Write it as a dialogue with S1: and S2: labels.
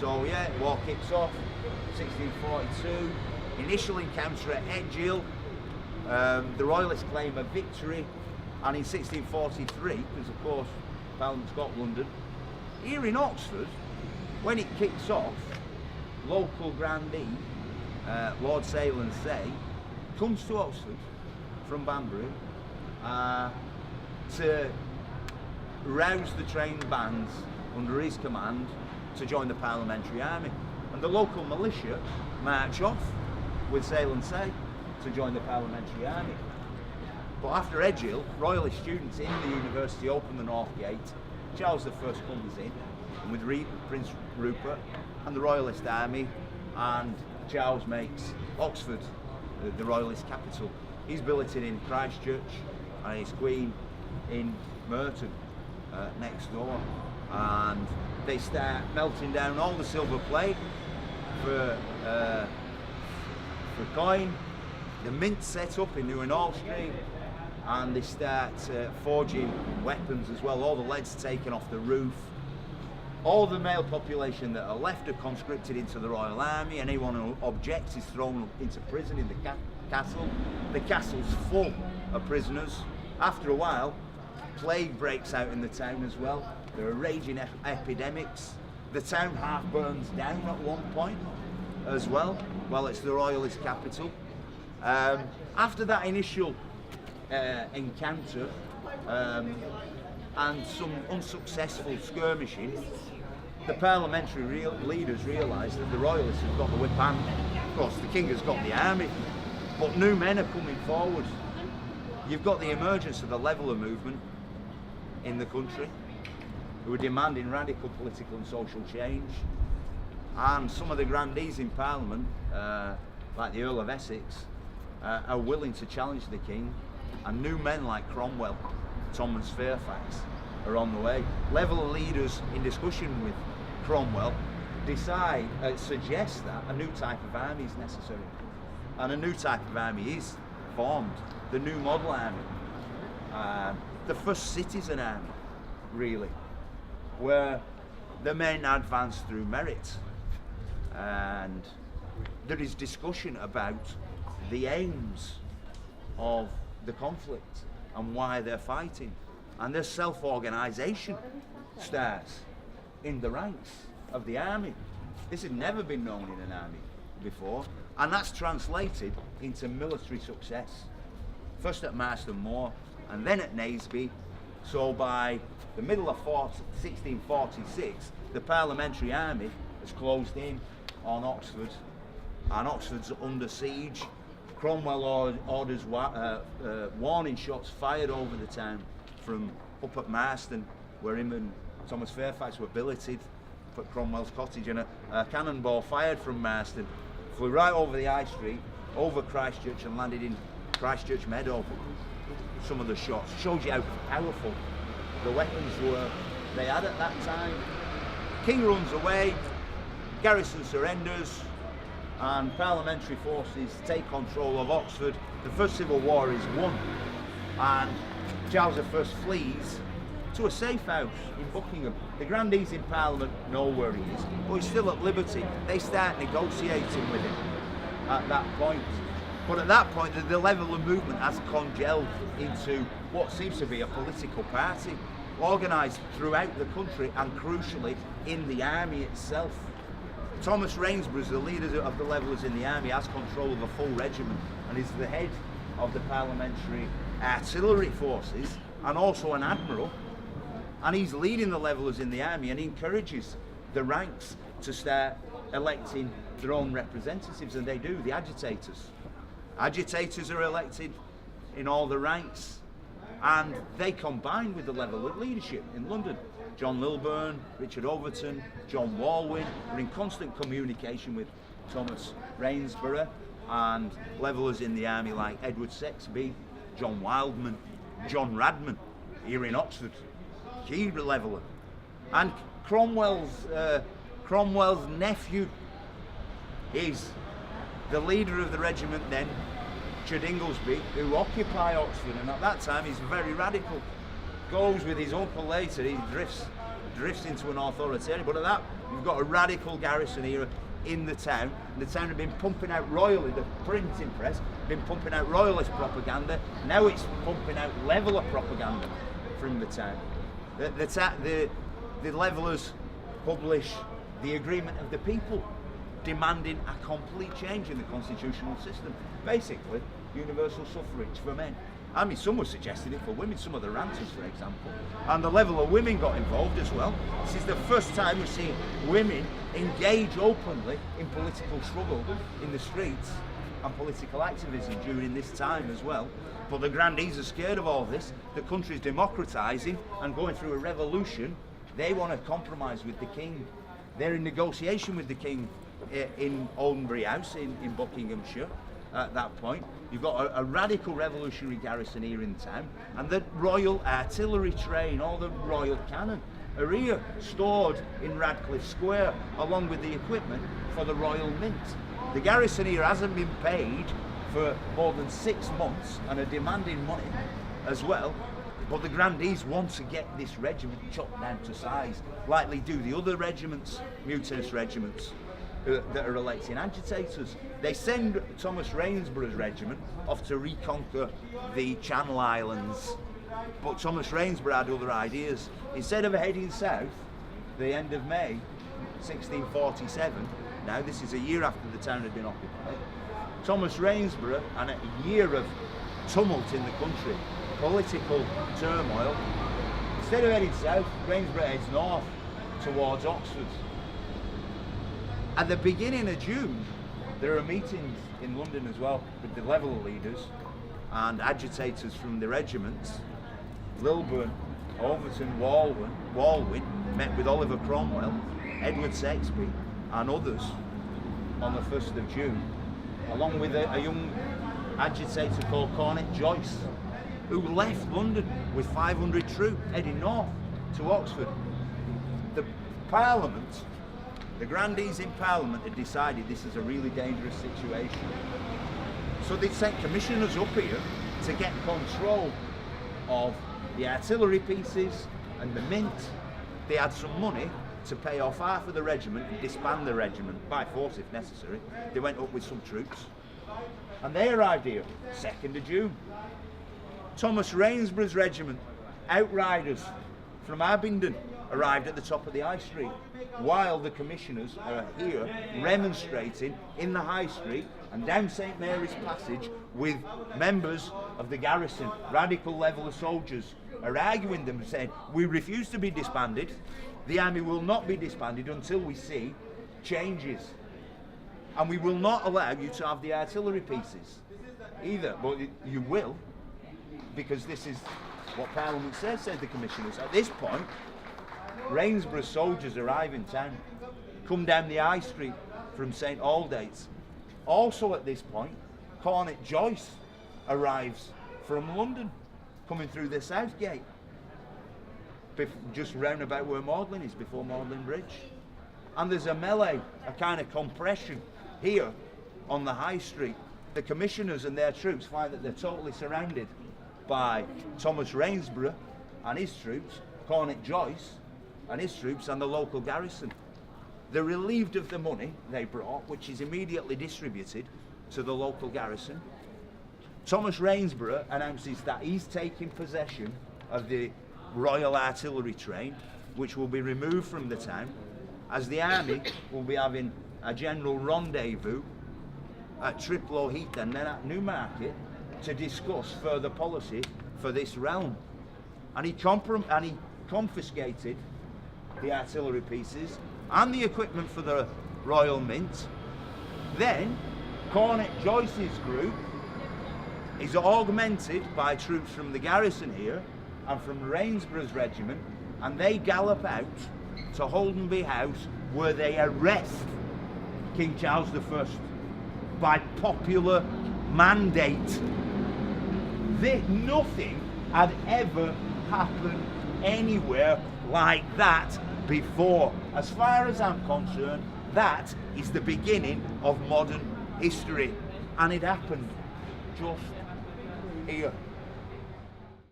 S1: So yeah, war kicks off, 1642, initial encounter at Edgehill, the Royalists claim a victory, and in 1643, because of course Parliament's got London, here in Oxford, when it kicks off, local grandee, Lord Sale and Say, comes to Oxford from Banbury to rouse the trained bands under his command to join the Parliamentary Army. And the local militia march off with Sale and Say to join the Parliamentary Army. But after Edgehill, Royalist students in the university open the North Gate. Charles I comes in, and with Prince Rupert and the Royalist army, and Charles makes Oxford the Royalist capital. He's billeted in Christchurch, and his queen in Merton, next door. And they start melting down all the silver plate for coin. The mint set up in New Hall Street, and they start forging weapons as well. All the lead's taken off the roof. All the male population that are left are conscripted into the Royal Army, and anyone who objects is thrown into prison in the castle. The castle's full of prisoners. After a while, plague breaks out in the town as well. There are raging epidemics. The town half burns down at one point as well, while it's the Royalist capital. After that initial encounter and some unsuccessful skirmishing, the parliamentary leaders realised that the Royalists have got the whip hand. Of course, the King has got the army, but new men are coming forward. You've got the emergence of the Leveller movement in the country, who are demanding radical political and social change. And some of the grandees in Parliament, like the Earl of Essex, are willing to challenge the King. And new men like Cromwell, Thomas Fairfax, are on the way. Leveller leaders, in discussion with Cromwell, suggest that a new type of army is necessary. And a new type of army is formed, the New Model Army. The first citizen army, really, where the men advance through merit. And there is discussion about the aims of the conflict and why they're fighting. And their self-organisation starts in the ranks of the army. This had never been known in an army before, and that's translated into military success. First at Marston Moor, and then at Naseby. So by the middle of 1646, the Parliamentary Army has closed in on Oxford, and Oxford's under siege. Cromwell orders warning shots fired over the town from up at Marston, where him and Thomas Fairfax were billeted up at Cromwell's cottage, and a cannonball fired from Marston flew right over the High Street, over Christchurch, and landed in Christchurch Meadow. Some of the shots shows you how powerful the weapons were they had at that time. King runs away, garrison surrenders, and parliamentary forces take control of Oxford. The First Civil War is won, and Charles I flees to a safe house in Buckingham. The grandees in Parliament know where he is, but he's still at liberty. They start negotiating with him at that point. But at that point, the Leveller movement has congealed into what seems to be a political party, organised throughout the country and crucially in the army itself. Thomas Rainsborough, the leader of the Levellers in the army, has control of a full regiment and is the head of the parliamentary artillery forces and also an admiral. And he's leading the Levellers in the army, and he encourages the ranks to start electing their own representatives, and they do, the agitators. Agitators are elected in all the ranks, and they combine with the Leveller leadership in London. John Lilburne, Richard Overton, John Walwyn are in constant communication with Thomas Rainsborough, and Levellers in the army like Edward Sexby, John Wildman, John Radman here in Oxford, key Leveller. And Cromwell's nephew is the leader of the regiment then, Richard Inglesby, who occupy Oxford, and at that time he's very radical. Goes with his uncle later, he drifts drifts into an authoritarian. But at that, you've got a radical garrison here in the town. The town had been pumping out royally, the printing press, been pumping out royalist propaganda. Now it's pumping out leveller propaganda from the town. The levellers publish the agreement of the people, demanding a complete change in the constitutional system. Basically, universal suffrage for men. I mean, some were suggesting it for women, some of the ranters, for example. And the leveller women got involved as well. This is the first time we've seen women engage openly in political struggle in the streets and political activism during this time as well. But the grandees are scared of all this. The country's democratising and going through a revolution. They want to compromise with the king. They're in negotiation with the king in Aldenbury House in Buckinghamshire at that point. You've got a radical revolutionary garrison here in town, and the Royal Artillery train, all the Royal cannon, are here stored in Radcliffe Square along with the equipment for the Royal Mint. The garrison here hasn't been paid for more than 6 months and are demanding money as well. But the grandees want to get this regiment chopped down to size, like they do the other regiments, mutinous regiments, that are electing agitators. They send Thomas Rainsborough's regiment off to reconquer the Channel Islands. But Thomas Rainsborough had other ideas. Instead of heading south, the end of May 1647, now this is a year after the town had been occupied, Thomas Rainsborough, and a year of tumult in the country, political turmoil, instead of heading south, Rainsborough heads north towards Oxford. At the beginning of June, there are meetings in London as well with the leveller leaders and agitators from the regiments. Lilburn, Overton, Walwyn met with Oliver Cromwell, Edward Sexby and others on the 1st of June, along with a young agitator called Cornet Joyce, who left London with 500 troops heading north to Oxford. The Parliament, the grandees in Parliament had decided this is a really dangerous situation. So they sent commissioners up here to get control of the artillery pieces and the mint. They had some money to pay off half of the regiment and disband the regiment, by force if necessary. They went up with some troops. And they arrived here, 2nd of June. Thomas Rainsborough's regiment, outriders from Abingdon, arrived at the top of the High Street, while the commissioners are here remonstrating in the High Street and down St Mary's Passage with members of the garrison. Radical leveller soldiers are arguing them, saying, we refuse to be disbanded. The army will not be disbanded until we see changes. And we will not allow you to have the artillery pieces either, but you will, because this is what Parliament says, said the commissioners. At this point, Rainsborough soldiers arrive in town, come down the High Street from St Aldate's. Also at this point, Cornet Joyce arrives from London, coming through the South Gate, just round about where Magdalen is, before Magdalen Bridge. And there's a melee, a kind of compression here on the High Street. The commissioners and their troops find that they're totally surrounded by Thomas Rainsborough and his troops, Cornet Joyce and his troops, and the local garrison. They're relieved of the money they brought, which is immediately distributed to the local garrison. Thomas Rainsborough announces that he's taking possession of the Royal Artillery train, which will be removed from the town, as the army will be having a general rendezvous at Triplo Heath and then at Newmarket to discuss further policy for this realm. And he confiscated the artillery pieces and the equipment for the Royal Mint. Then Cornet Joyce's group is augmented by troops from the garrison here and from Rainsborough's regiment, and they gallop out to Holdenby House, where they arrest King Charles I by popular mandate. Nothing had ever happened anywhere like that before. As far as I'm concerned, that is the beginning of modern history, and it happened just here.